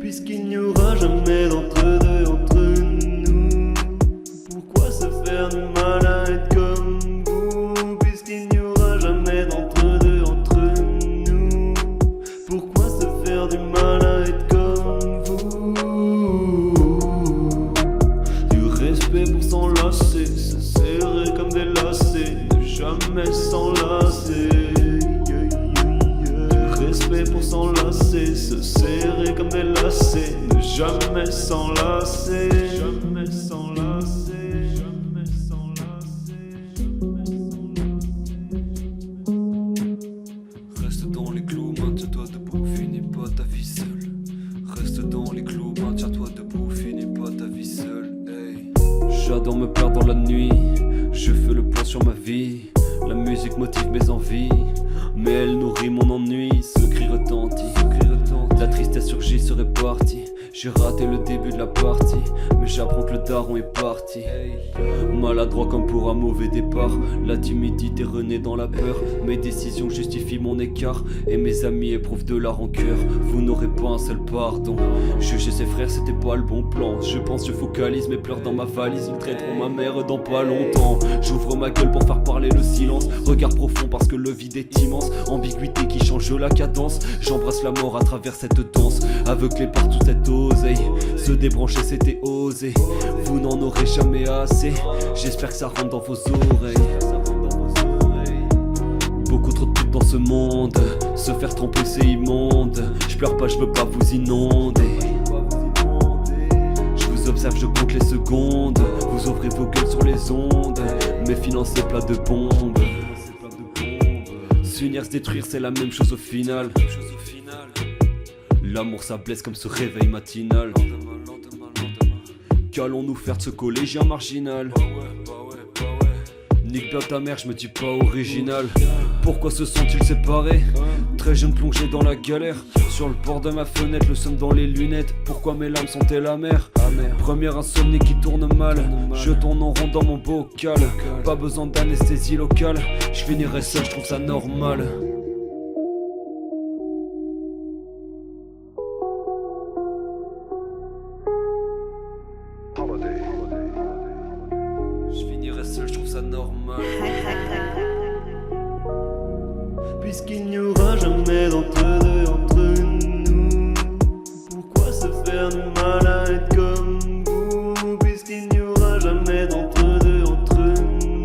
Puisqu'il n'y aura jamais d'entre-deux entre nous, pourquoi se faire du mal à être comme vous? Puisqu'il n'y aura jamais d'entre-deux entre nous, pourquoi se faire du mal à être comme vous? Du respect pour s'enlacer, se serrer comme des lacets, ne jamais s'enlacer. Respect pour s'enlacer, se serrer comme des lacets, ne jamais s'enlacer, jamais s'enlacer, jamais s'enlacer. Reste dans les clous, maintiens-toi debout, finis pas ta vie seule. Reste dans les clous, maintiens-toi debout, finis pas ta vie seule. Hey. J'adore me perdre dans la nuit, je fais le point sur ma vie. La musique motive mes envies, mais elle nourrit mon ennui. Ce cri retentit, la tristesse surgit, se répartit. J'ai raté le début de la partie, mais j'apprends que le daron est parti. Maladroit comme pour un mauvais départ, la timidité renaît dans la peur. Mes décisions justifient mon écart, et mes amis éprouvent de la rancœur. Vous n'aurez pas un seul pardon. Juger ses frères, c'était pas le bon plan. Je pense, je focalise mes pleurs dans ma valise. Ils traiteront ma mère dans pas longtemps. J'ouvre ma gueule pour faire parler le silence. Regard profond parce que le vide est immense. Ambiguïté qui change la cadence. J'embrasse la mort à travers cette danse. Aveuglé par toute cette oseille, se débrancher c'était oser. Vous n'en aurez jamais assez. J'espère que ça rentre dans vos oreilles. Beaucoup trop de putes dans ce monde. Se faire tromper c'est immonde. Je pleure pas, je veux pas vous inonder. Je vous observe, je compte les secondes. Vous ouvrez vos gueules sur les ondes. Mes finances c'est plat de bombes. S'unir, se détruire c'est la même chose au final. L'amour ça blesse comme ce réveil matinal. Qu'allons-nous faire de ce collégien marginal? Nique bien ta mère, je me dis pas original. Pourquoi se sont-ils séparés? Très jeune plongé dans la galère. Sur le bord de ma fenêtre, le somme dans les lunettes. Pourquoi mes larmes sont-elles amères? Première insomnie qui tourne mal. Je tourne en rond dans mon bocal. Pas besoin d'anesthésie locale. Je finirai seul, je trouve ça normal. Je finirai seul, je trouve ça normal. Puisqu'il n'y aura jamais d'entre-deux entre nous, pourquoi se faire du mal à être comme vous? Puisqu'il n'y aura jamais d'entre-deux entre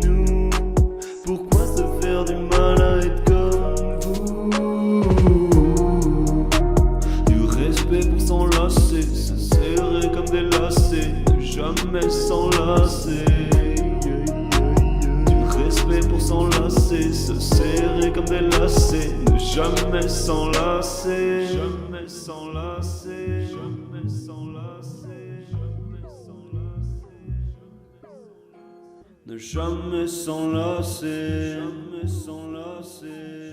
nous, pourquoi se faire du mal à être comme vous? Du respect pour s'enlacer, se serrer comme des lacets, ne jamais s'enlacer. Respect pour s'enlacer, se serrer comme des lacets, ne jamais s'enlacer, jamais s'enlacer, jamais s'enlacer, jamais s'enlacer, ne jamais s'enlacer, jamais s'enlacer.